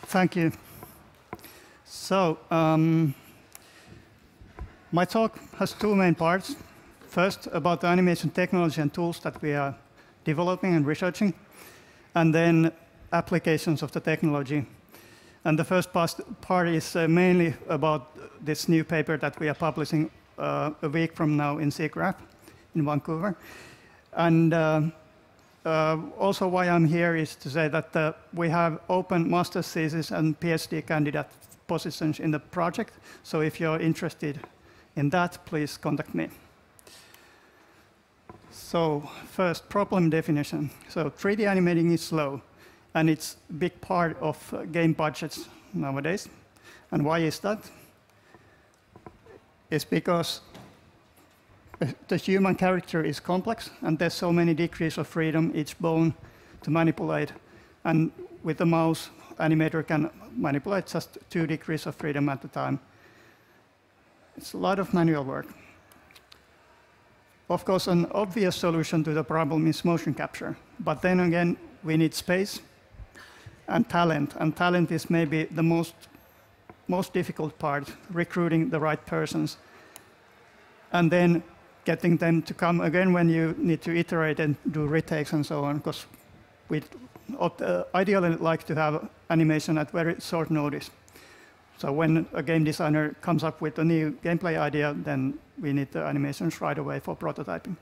Thank you. So, my talk has two main parts. First, about the animation technology and tools that we are developing and researching, and then applications of the technology. And the first part is mainly about this new paper that we are publishing a week from now in SIGGRAPH in Vancouver. And also why I'm here is to say that we have open master's thesis and PhD candidate positions in the project. So if you're interested in that, please contact me. So first, problem definition. So 3D animating is slow, and it's a big part of game budgets nowadays. And why is that? It's because the human character is complex, and there's so many degrees of freedom, each bone to manipulate. And with the mouse, animator can manipulate just 2 degrees of freedom at a time. It's a lot of manual work. Of course, an obvious solution to the problem is motion capture. But then again, we need space and talent. And talent is maybe the most difficult part, recruiting the right persons. And then getting them to come again when you need to iterate and do retakes and so on, because we'd ideally like to have animation at very short notice. So when a game designer comes up with a new gameplay idea, then we need the animations right away for prototyping.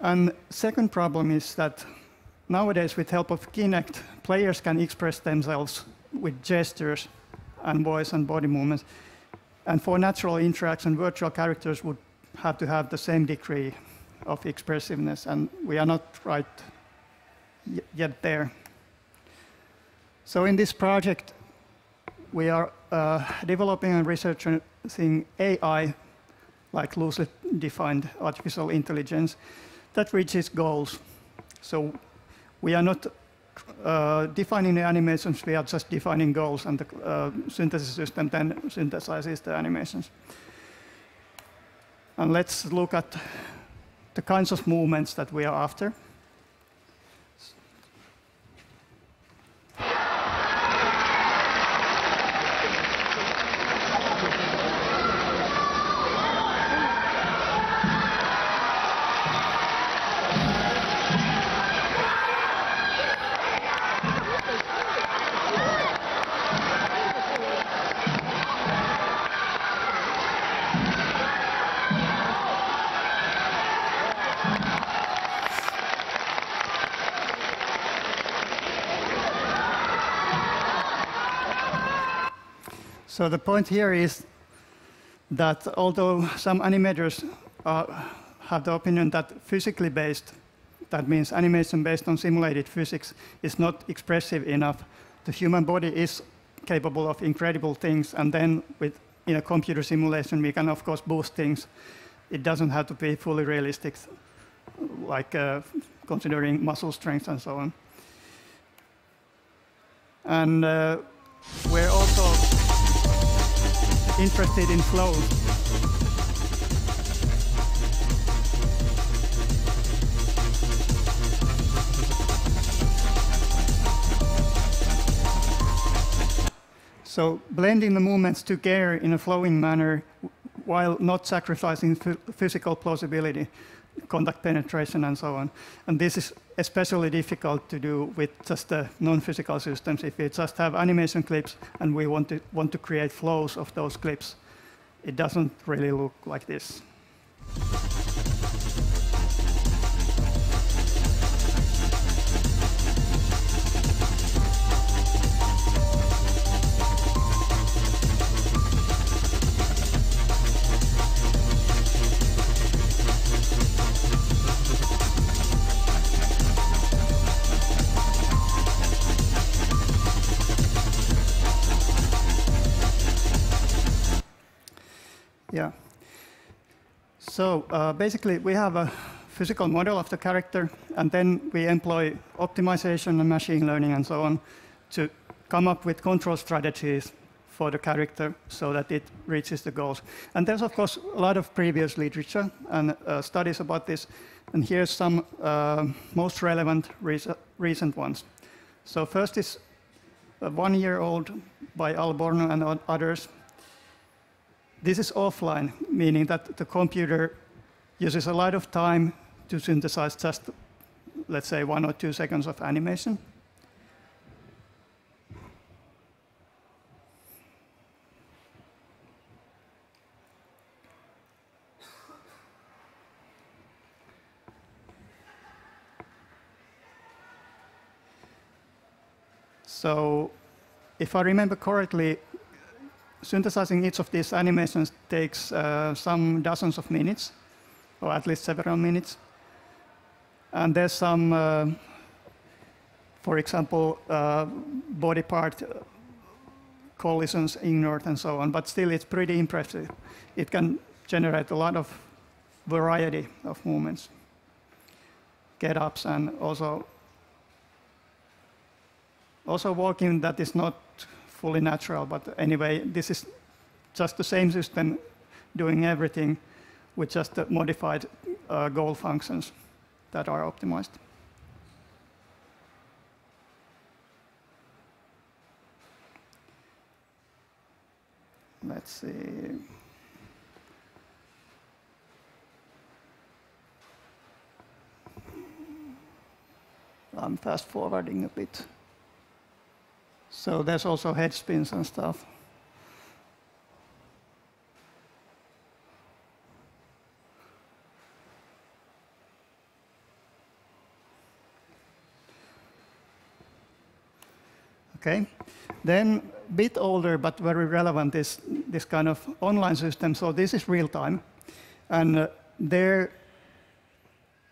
And second problem is that nowadays, with help of Kinect, players can express themselves with gestures and voice and body movements. And for natural interaction, virtual characters would have to have the same degree of expressiveness, and we are not right yet there. So in this project, we are developing and researching AI, like loosely defined artificial intelligence, that reaches goals. So we are not defining the animations, we are just defining goals, and the synthesis system then synthesizes the animations. And let's look at the kinds of movements that we are after. So the point here is that although some animators have the opinion that physically based, that means animation based on simulated physics, is not expressive enough, the human body is capable of incredible things, and then in a computer simulation we can of course boost things. It doesn't have to be fully realistic, like considering muscle strength and so on. And we're also interested in flow. So blending the movements together in a flowing manner while not sacrificing physical plausibility, contact penetration and so on. And this is especially difficult to do with just the non-physical systems. If we just have animation clips and we want to create flows of those clips, it doesn't really look like this. Yeah. So basically, we have a physical model of the character, and then we employ optimization and machine learning and so on to come up with control strategies for the character so that it reaches the goals. And there's, of course, a lot of previous literature and studies about this. And here's some most relevant recent ones. So first is 1-year-old by Alborno and others. This is offline, meaning that the computer uses a lot of time to synthesize just, let's say, 1 or 2 seconds of animation. So, if I remember correctly, synthesizing each of these animations takes some dozens of minutes, or at least several minutes. And there's some, for example, body part collisions ignored and so on, but still it's pretty impressive. It can generate a lot of variety of movements, get-ups, and also walking that is not fully natural, but anyway, this is just the same system doing everything with just the modified goal functions that are optimized. Let's see. I'm fast forwarding a bit. So there's also head spins and stuff. Okay. Then a bit older but very relevant is this kind of online system. So this is real time. And there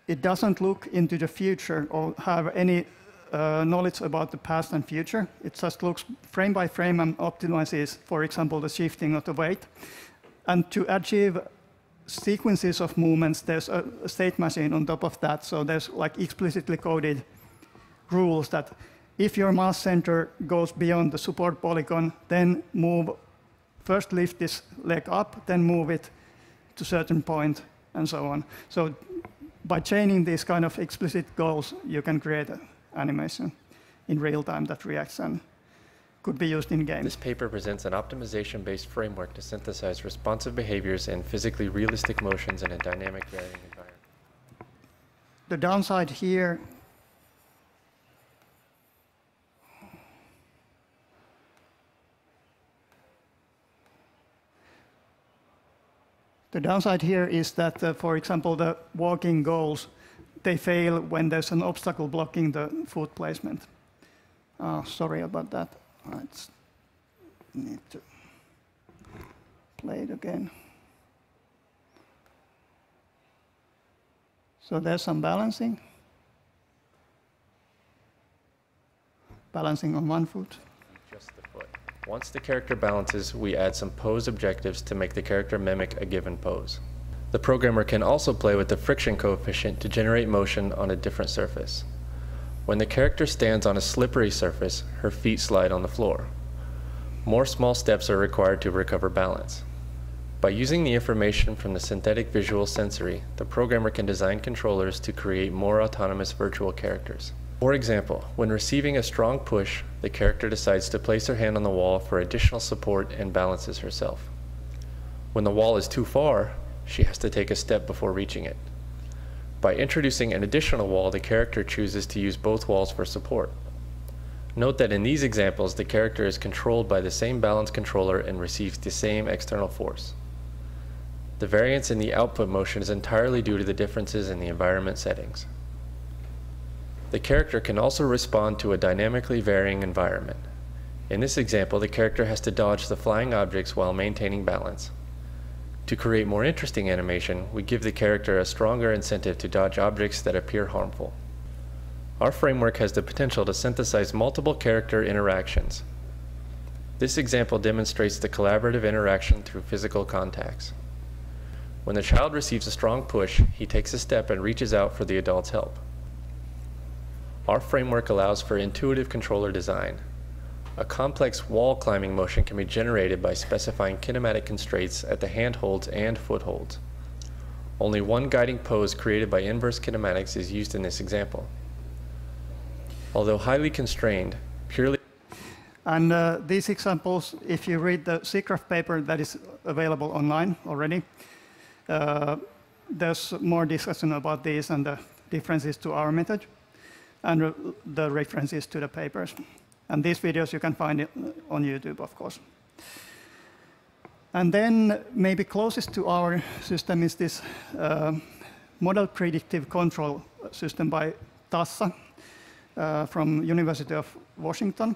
it doesn't look into the future or have any knowledge about the past and future. It just looks frame by frame and optimizes, for example, the shifting of the weight. And to achieve sequences of movements, there's a state machine on top of that. So there's like explicitly coded rules that if your mass center goes beyond the support polygon, then first lift this leg up, then move it to a certain point, and so on. So by chaining these kind of explicit goals, you can create animation in real time that reacts and could be used in games. This paper presents an optimization-based framework to synthesize responsive behaviors and physically realistic motions in a dynamic varying environment. The downside here is that, for example, the walking goals, they fail when there's an obstacle blocking the foot placement. Sorry about that. I need to play it again. So there's some balancing. Balancing on one foot. Just the foot. Once the character balances, we add some pose objectives to make the character mimic a given pose. The programmer can also play with the friction coefficient to generate motion on a different surface. When the character stands on a slippery surface, her feet slide on the floor. More small steps are required to recover balance. By using the information from the synthetic visual sensory, the programmer can design controllers to create more autonomous virtual characters. For example, when receiving a strong push, the character decides to place her hand on the wall for additional support and balances herself. When the wall is too far, she has to take a step before reaching it. By introducing an additional wall, the character chooses to use both walls for support. Note that in these examples, the character is controlled by the same balance controller and receives the same external force. The variance in the output motion is entirely due to the differences in the environment settings. The character can also respond to a dynamically varying environment. In this example, the character has to dodge the flying objects while maintaining balance. To create more interesting animation, we give the character a stronger incentive to dodge objects that appear harmful. Our framework has the potential to synthesize multiple character interactions. This example demonstrates the collaborative interaction through physical contacts. When the child receives a strong push, he takes a step and reaches out for the adult's help. Our framework allows for intuitive controller design. A complex wall climbing motion can be generated by specifying kinematic constraints at the handholds and footholds. Only one guiding pose created by inverse kinematics is used in this example. Although highly constrained, purely... And these examples, if you read the SIGGRAPH paper that is available online already, there's more discussion about these and the differences to our method and the references to the papers. And these videos you can find on YouTube, of course. And then maybe closest to our system is this model predictive control system by Tassa from University of Washington.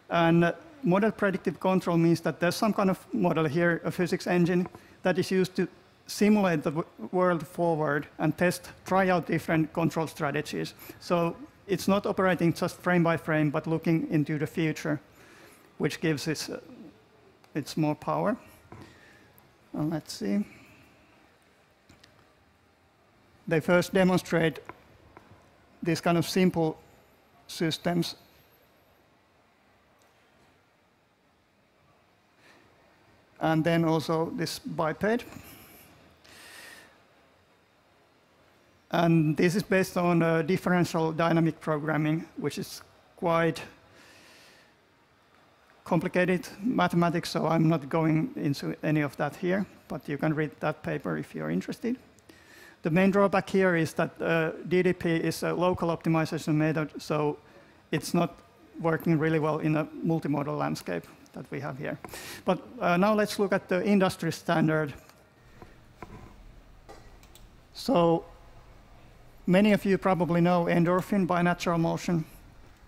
And model predictive control means that there's some kind of model here, a physics engine, that is used to simulate the world forward and try out different control strategies. So it's not operating just frame by frame, but looking into the future, which gives it more power. Let's see. They first demonstrate these kind of simple systems. And then also this biped. And this is based on differential dynamic programming, which is quite complicated mathematics, so I'm not going into any of that here, but you can read that paper if you're interested. The main drawback here is that DDP is a local optimization method, so it's not working really well in a multimodal landscape that we have here. But now let's look at the industry standard. So many of you probably know endorphin by natural motion.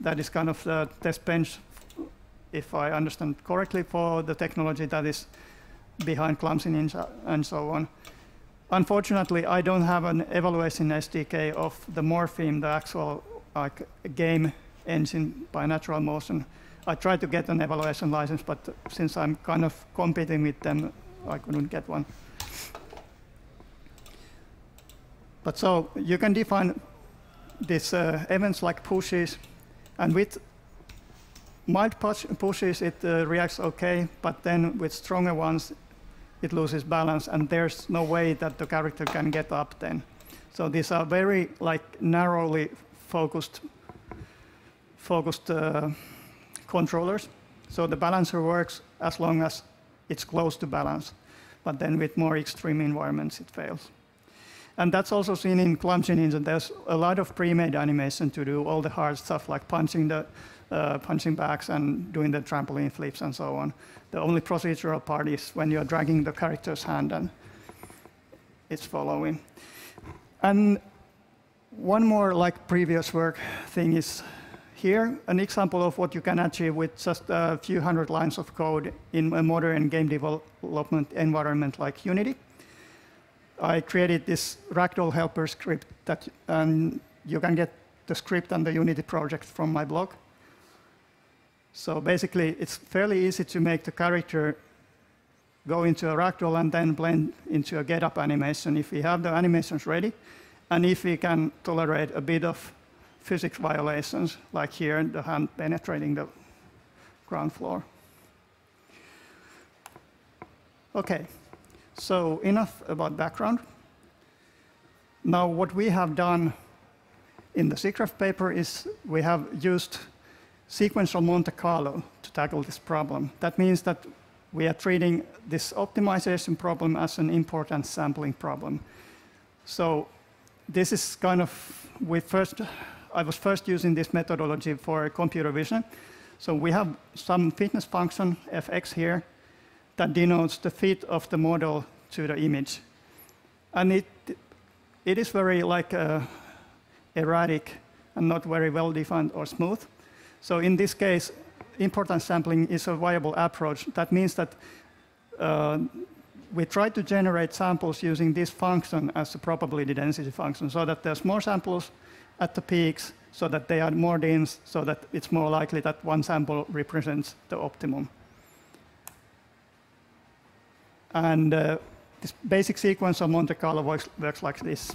That is kind of the test bench, if I understand correctly, for the technology that is behind Clumsy Ninja and so on. Unfortunately, I don't have an evaluation SDK of the Morpheme, the actual game engine by natural motion. I tried to get an evaluation license, but since I'm kind of competing with them, I couldn't get one. But so you can define these events like pushes, and with mild pushes it reacts okay, but then with stronger ones it loses balance, and there's no way that the character can get up then. So these are very narrowly focused controllers. So the balancer works as long as it's close to balance, but then with more extreme environments it fails. And that's also seen in Clumsy Ninja. There's a lot of pre-made animation to do all the hard stuff like punching backs and doing the trampoline flips and so on. The only procedural part is when you're dragging the character's hand and it's following. And one more previous work thing is here, an example of what you can achieve with just a few hundred lines of code in a modern game development environment like Unity. I created this Ragdoll helper script that you can get the script and the Unity project from my blog. So basically, it's fairly easy to make the character go into a ragdoll and then blend into a get-up animation if we have the animations ready, and if we can tolerate a bit of physics violations, like here, the hand penetrating the ground floor. OK, so enough about background. Now, what we have done in the SIGGRAPH paper is we have used sequential Monte Carlo to tackle this problem. That means that we are treating this optimization problem as an important sampling problem. So this is kind of, I was first using this methodology for computer vision. So we have some fitness function, fx here, that denotes the fit of the model to the image. And it is very erratic and not very well defined or smooth. So in this case, importance sampling is a viable approach. That means that we try to generate samples using this function as a probability density function, so that there's more samples at the peaks, so that they are more dense, so that it's more likely that one sample represents the optimum. And this basic sequence of Monte Carlo works like this.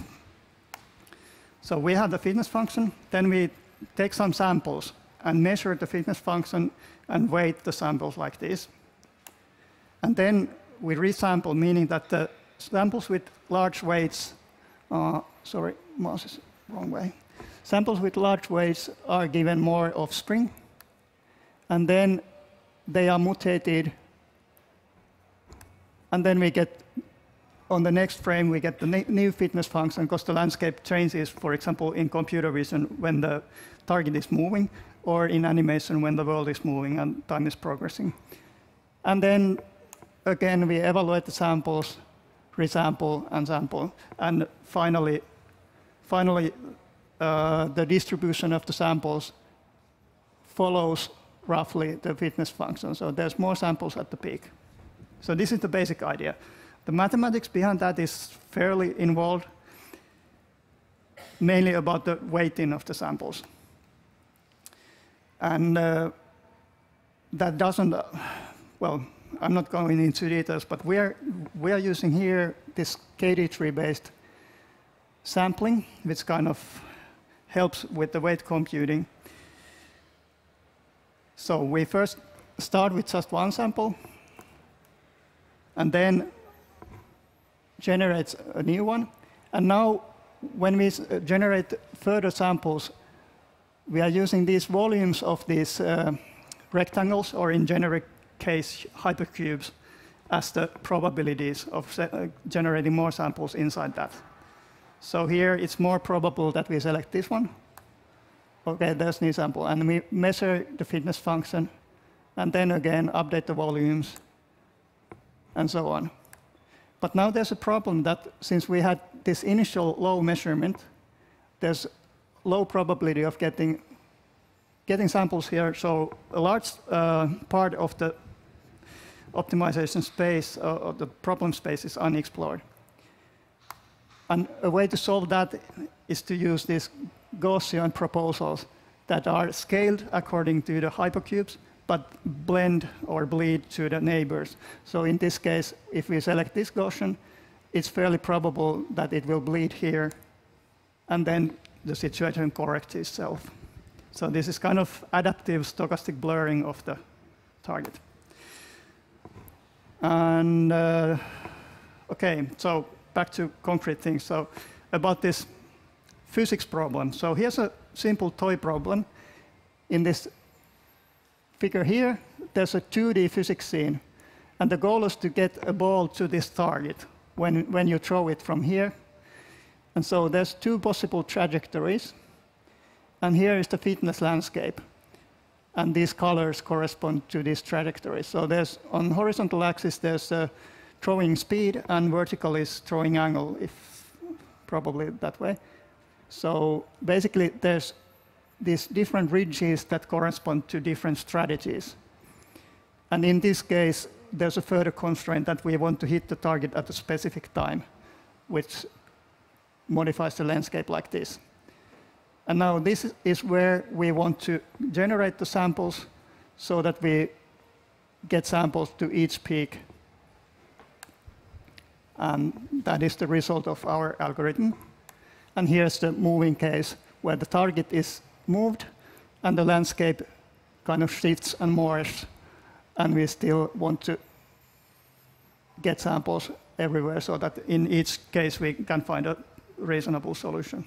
So we have the fitness function, then we take some samples and measure the fitness function and weight the samples like this. And then we resample, meaning that the samples with large weights, sorry, mouse is wrong way. Samples with large weights are given more offspring, and then they are mutated, and then we get, on the next frame, we get the new fitness function because the landscape changes, for example, in computer vision when the target is moving, or in animation when the world is moving and time is progressing. And then, again, we evaluate the samples, resample, and sample. And finally, the distribution of the samples follows roughly the fitness function. So there's more samples at the peak. So this is the basic idea. The mathematics behind that is fairly involved, mainly about the weighting of the samples. And that doesn't, well, I'm not going into details, but we are using here this KD tree-based sampling, which kind of helps with the weight computing. So we first start with just one sample, and then generate a new one. And now, when we generate further samples, we are using these volumes of these rectangles, or in generic case, hypercubes, as the probabilities of generating more samples inside that. So here, it's more probable that we select this one. OK, there's new sample. And we measure the fitness function, and then again, update the volumes, and so on. But now there's a problem that since we had this initial low measurement, there's low probability of getting samples here. So a large part of the optimization space, of the problem space, is unexplored. And a way to solve that is to use these Gaussian proposals that are scaled according to the hypercubes, but blend or bleed to the neighbors. So in this case, if we select this Gaussian, it's fairly probable that it will bleed here, and then the situation corrects itself. So this is kind of adaptive stochastic blurring of the target. And OK, so back to concrete things. So about this physics problem. So here's a simple toy problem. In this figure here, there's a 2D physics scene. And the goal is to get a ball to this target when you throw it from here. And so there's two possible trajectories. And here is the fitness landscape. And these colors correspond to these trajectories. So there's, on horizontal axis, there's a throwing speed, and vertical is throwing angle, if probably that way. So basically, there's these different ridges that correspond to different strategies. And in this case, there's a further constraint that we want to hit the target at a specific time, which modifies the landscape like this. And now this is where we want to generate the samples so that we get samples to each peak. And that is the result of our algorithm. And here's the moving case where the target is moved and the landscape kind of shifts and morphs. And we still want to get samples everywhere so that in each case we can find a reasonable solution.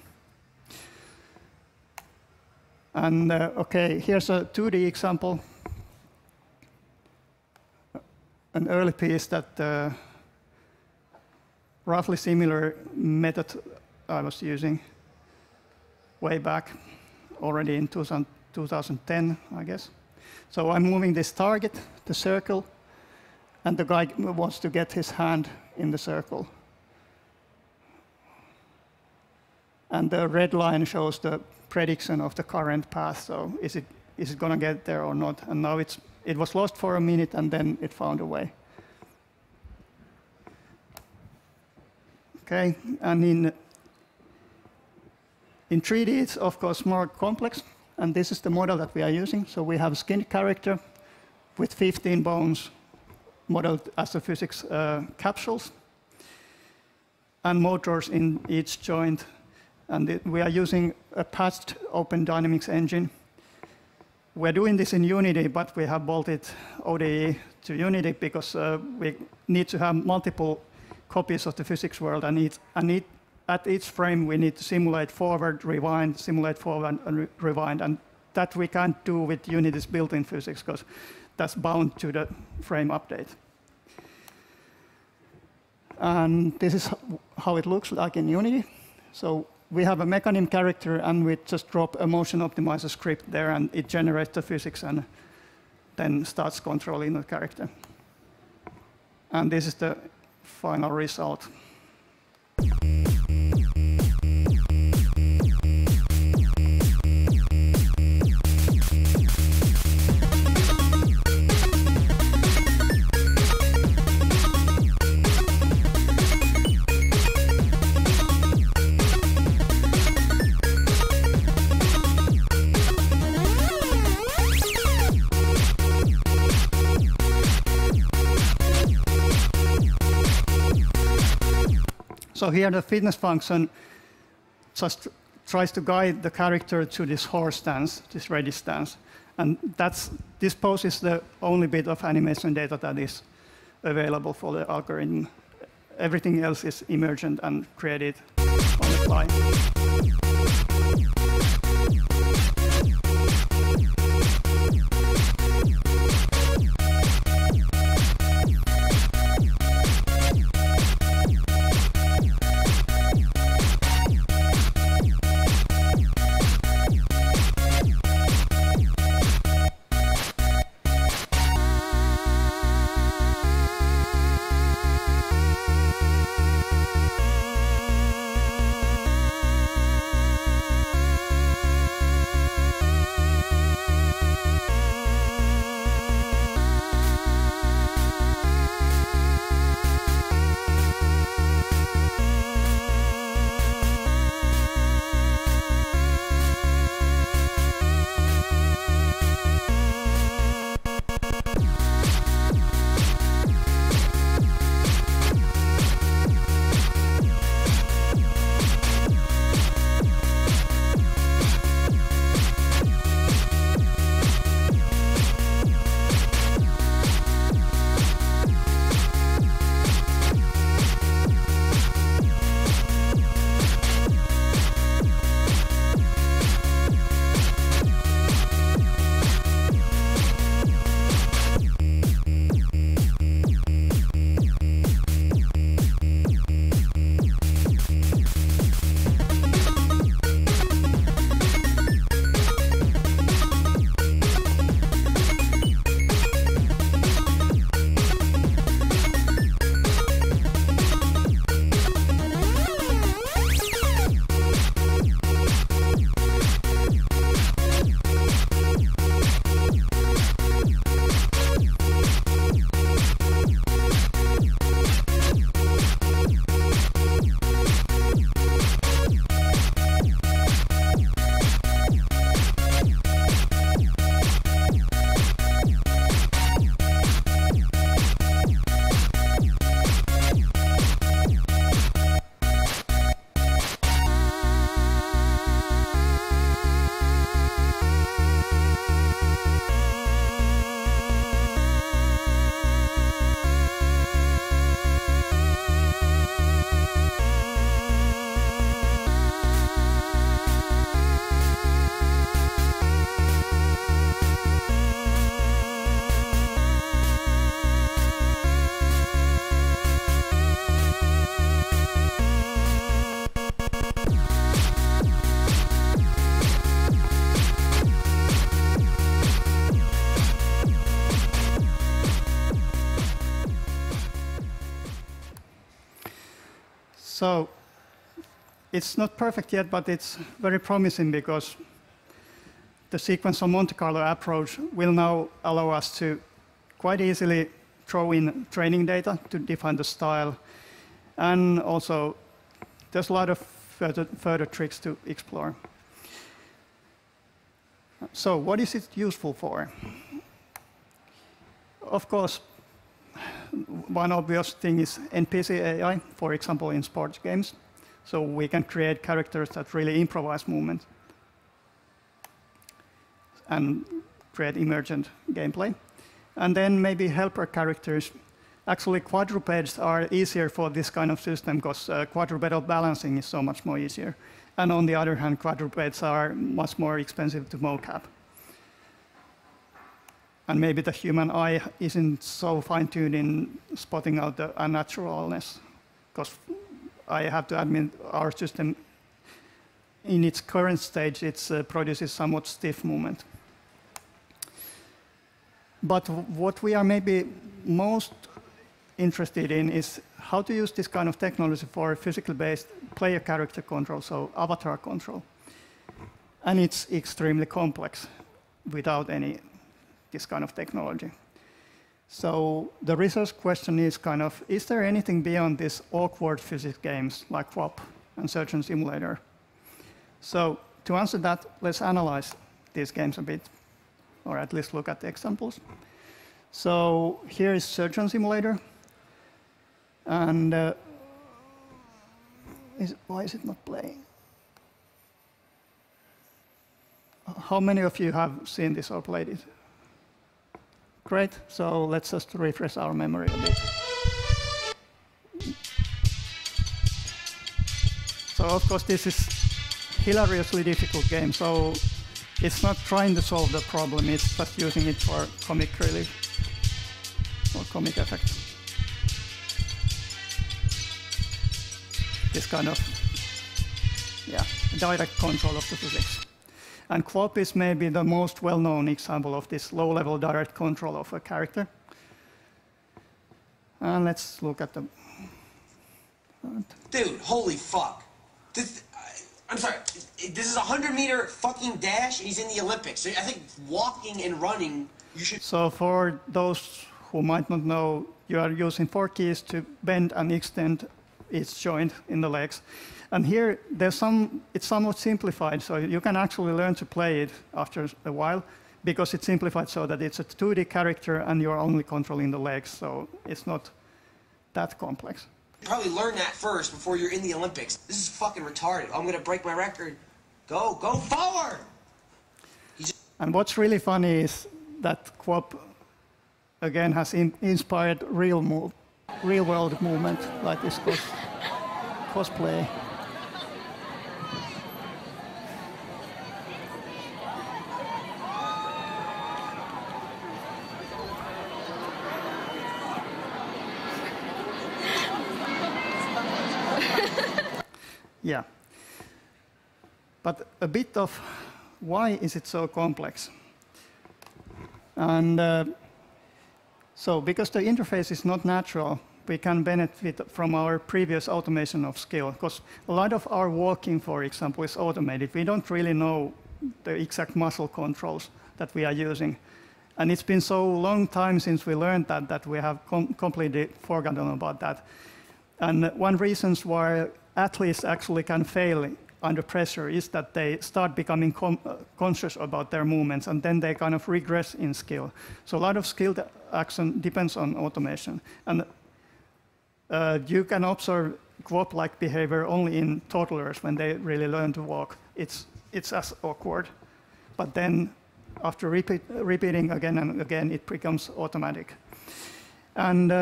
And OK, here's a 2D example, an early piece that roughly similar method I was using way back, already in 2010, I guess. So I'm moving this target, the circle, and the guy wants to get his hand in the circle. And the red line shows the prediction of the current path. So is it going to get there or not? And now it was lost for a minute, and then it found a way. OK, and in 3D, it's of course more complex. And this is the model that we are using. So we have a skinned character with 15 bones modeled as the physics capsules, and motors in each joint. And we are using a patched open dynamics engine. We're doing this in Unity, but we have bolted ODE to Unity because we need to have multiple copies of the physics world. And at each frame, we need to simulate forward, rewind, simulate forward, and rewind. And that we can't do with Unity's built-in physics, because that's bound to the frame update. And this is how it looks like in Unity. So we have a mechanism character, and we just drop a motion optimizer script there, and it generates the physics and then starts controlling the character. And this is the final result. So here the fitness function just tries to guide the character to this horse stance, this ready stance. And this pose is the only bit of animation data that is available for the algorithm. Everything else is emergent and created on the fly. So it's not perfect yet, but it's very promising because the sequential Monte Carlo approach will now allow us to quite easily throw in training data to define the style. And also, there's a lot of further tricks to explore. So what is it useful for? Of course, one obvious thing is NPC AI, for example, in sports games. So we can create characters that really improvise movement and create emergent gameplay. And then maybe helper characters. Actually, quadrupeds are easier for this kind of system because quadrupedal balancing is so much more easier. And on the other hand, quadrupeds are much more expensive to mocap. And maybe the human eye isn't so fine-tuned in spotting out the unnaturalness, because I have to admit our system, in its current stage, it produces somewhat stiff movement. But what we are maybe most interested in is how to use this kind of technology for physically-based player character control, so avatar control. And it's extremely complex without this kind of technology. So the research question is kind of, is there anything beyond these awkward physics games like QWOP and Surgeon Simulator? So to answer that, let's analyze these games a bit, or at least look at the examples. So here is Surgeon Simulator. And why is it not playing? How many of you have seen this or played it? Great, so let's just refresh our memory a bit. So of course this is hilariously difficult game, so it's not trying to solve the problem, it's just using it for comic relief or comic effect. This kind of, yeah, direct control of the physics. And QWOP is maybe the most well-known example of this low-level direct control of a character. And let's look at the... Dude, holy fuck. I'm sorry, this is a 100-meter fucking dash, and he's in the Olympics. So I think walking and running, you should... So for those who might not know, you are using 4 keys to bend and extend each joint in the legs. And here, it's somewhat simplified, so you can actually learn to play it after a while, because it's simplified so that it's a 2D character and you're only controlling the legs, so it's not that complex. Probably learn that first before you're in the Olympics. This is fucking retarded. I'm gonna break my record. Go forward! And what's really funny is that QWOP, again, has inspired real-world movement, like this cosplay. Yeah. But a bit of why is it so complex? And so because the interface is not natural, we can benefit from our previous automation of skill, because a lot of our walking, for example, is automated. We don't really know the exact muscle controls that we are using. And it's been so long time since we learned that we have completely forgotten about that. And one reason why athletes actually can fail under pressure is that they start becoming conscious about their movements, and then they kind of regress in skill. So a lot of skilled action depends on automation. And you can observe QWOP-like behavior only in toddlers when they really learn to walk. It's as awkward. But then after repeating again and again, it becomes automatic. And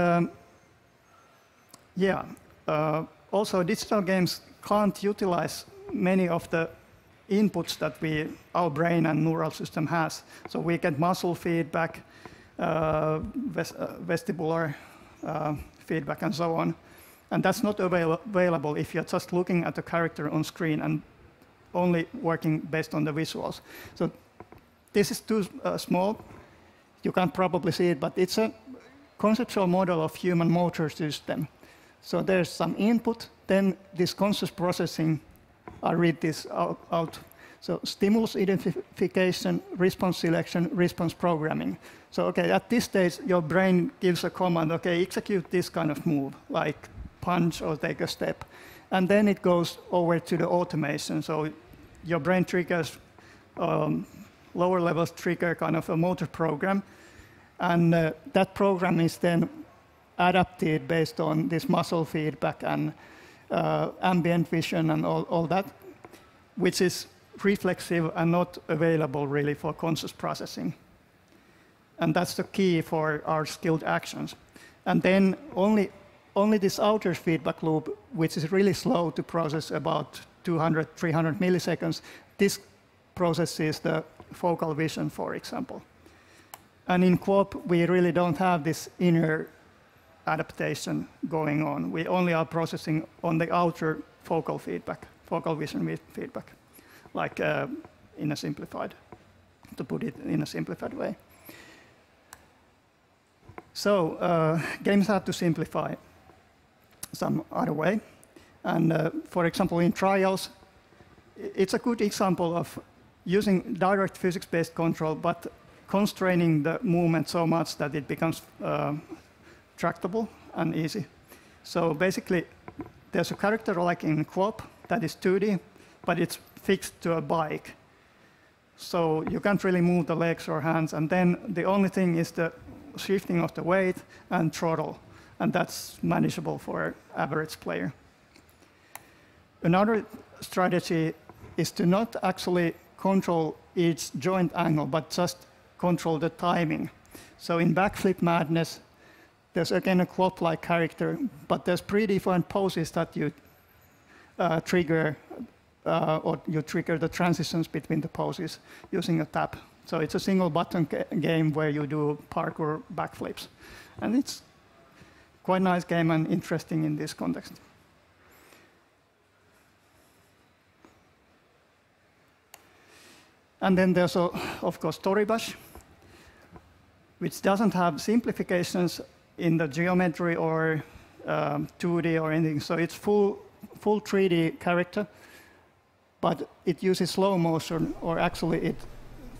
also digital games can't utilize many of the inputs that our brain and neural system has. So we get muscle feedback, vestibular feedback, and so on. And that's not available if you're just looking at the character on screen and only working based on the visuals. So this is too small. You can't probably see it, but it's a conceptual model of human motor system. So there's some input, then this conscious processing, I read this out. So stimulus identification, response selection, response programming. So okay, at this stage, your brain gives a command, okay, execute this kind of move, like punch or take a step. And then it goes over to the automation. So your brain triggers, lower levels trigger kind of a motor program. And that program is then adapted based on this muscle feedback and ambient vision and all that, which is reflexive and not available really for conscious processing. And that's the key for our skilled actions. And then only this outer feedback loop, which is really slow to process, about 200, 300 milliseconds, this processes the focal vision, for example. And in co-op, we really don't have this inner adaptation going on. We only are processing on the outer focal feedback, focal vision feedback, like in a simplified, to put it in a simplified way. So games have to simplify some other way. And for example, in trials, it's a good example of using direct physics-based control, but constraining the movement so much that it becomes tractable and easy. So basically, there's a character like in co-op that is 2D, but it's fixed to a bike. So you can't really move the legs or hands, and then the only thing is the shifting of the weight and throttle, and that's manageable for an average player. Another strategy is to not actually control each joint angle, but just control the timing. So in Backflip Madness, there's again a co-op-like character, but there's predefined poses that you trigger, or you trigger the transitions between the poses using a tap. So it's a single button game where you do parkour backflips. And it's quite a nice game and interesting in this context. And then there's, of course, Storybash, which doesn't have simplifications in the geometry or 2D or anything. So it's full 3D character, but it uses slow motion, or actually it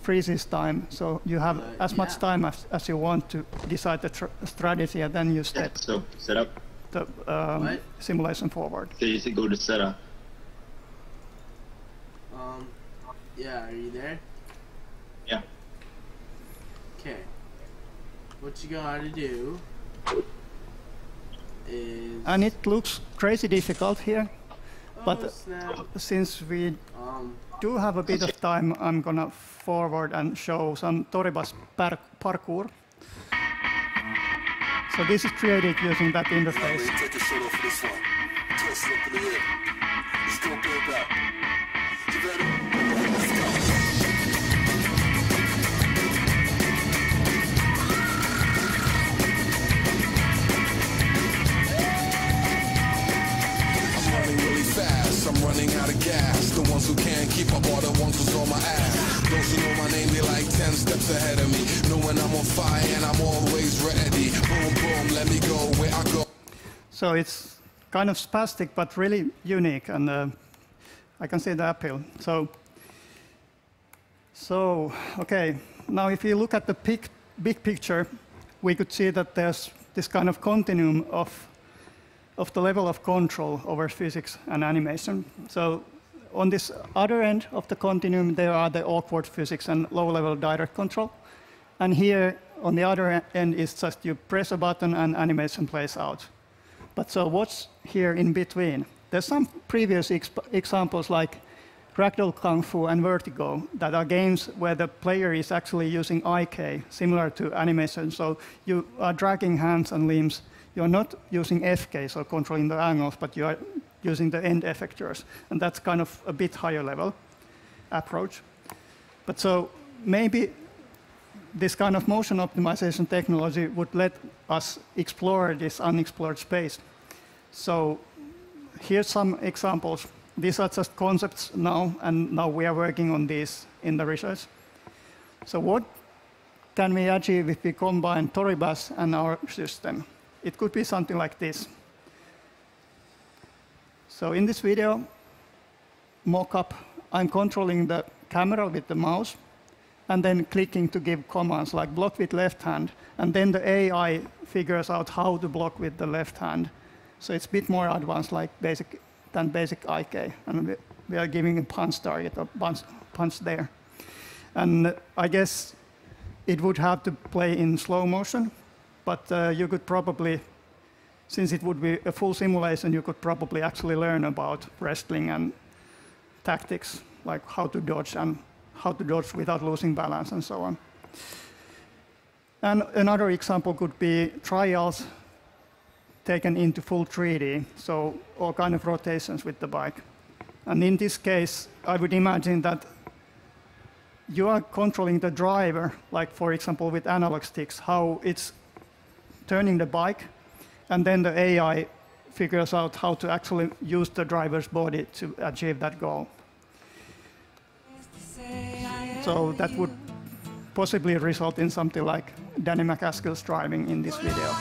freezes time. So you have as much time as you want to decide the strategy, and then you step so set up the simulation forward. So you go to setup. Yeah, are you there? Yeah. Okay. What you gotta do is... And it looks crazy difficult here, but snap. Since we do have a bit of time, I'm gonna forward and show some Toribas parkour. So this is created using that interface. I'm running out of gas. The ones who can't keep up are the ones who's on my ass. Those who know my name, they like 10 steps ahead of me. Knowing I'm on fire and I'm always ready. Boom, boom, let me go where I go. So it's kind of spastic, but really unique, and I can see the appeal. So okay, now if you look at the big picture, we could see that there's this kind of continuum of the level of control over physics and animation. So on this other end of the continuum, there are the awkward physics and low-level direct control. And here, on the other end, is just you press a button and animation plays out. But so what's here in between? There's some previous examples like Ragdoll Kung Fu and Vertigo that are games where the player is actually using IK, similar to animation. So you are dragging hands and limbs. You're not using FK, so controlling the angles, but you are using the end effectors. And that's kind of a bit higher level approach. But so maybe this kind of motion optimization technology would let us explore this unexplored space. So here's some examples. These are just concepts now, and now we are working on these in the research. So what can we achieve if we combine Toribas and our system? It could be something like this. So in this video mock-up, I'm controlling the camera with the mouse and then clicking to give commands like block with left hand, and then the AI figures out how to block with the left hand. So it's a bit more advanced than basic IK, and we are giving a punch target, a punch there. And I guess it would have to play in slow motion, but you could probably, since it would be a full simulation, you could probably actually learn about wrestling and tactics, like how to dodge and how to dodge without losing balance and so on. And another example could be trials taken into full 3D, so all kind of rotations with the bike. And in this case, I would imagine that the player is actually using IK, similar to animation. So you are dragging hands and limbs. You're not using FK, so controlling the angles, but you are using the end effectors. And that's kind of a bit higher level approach. But so maybe this kind of motion optimization technology would let us explore this unexplored space. So you are controlling the driver, like for example with analog sticks, how it's turning the bike, and then the AI figures out how to actually use the driver's body to achieve that goal. So that would possibly result in something like Danny McCaskill's driving in this video.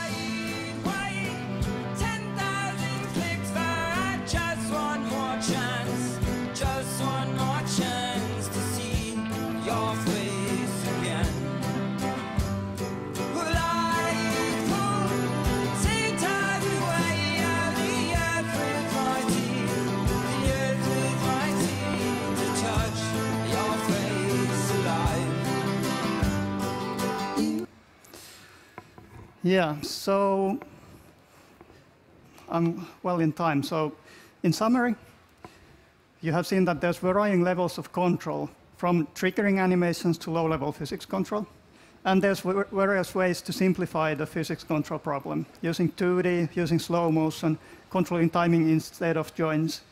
Yeah, so I'm well in time. So in summary, you have seen that there's varying levels of control, from triggering animations to low-level physics control. And there's various ways to simplify the physics control problem, using 2D, using slow motion, controlling timing instead of joints.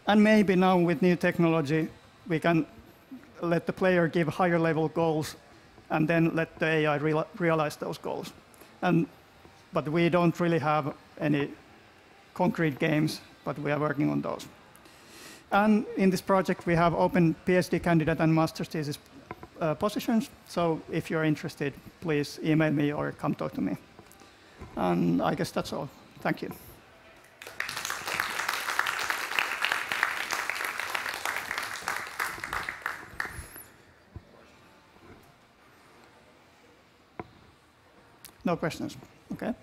And maybe now with new technology, we can let the player give higher level goals and then let the AI realize those goals. But we don't really have any concrete games, but we are working on those. And in this project, we have open PhD candidate and master's thesis positions. So if you're interested, please email me or come talk to me. And I guess that's all. Thank you. No questions. Okay.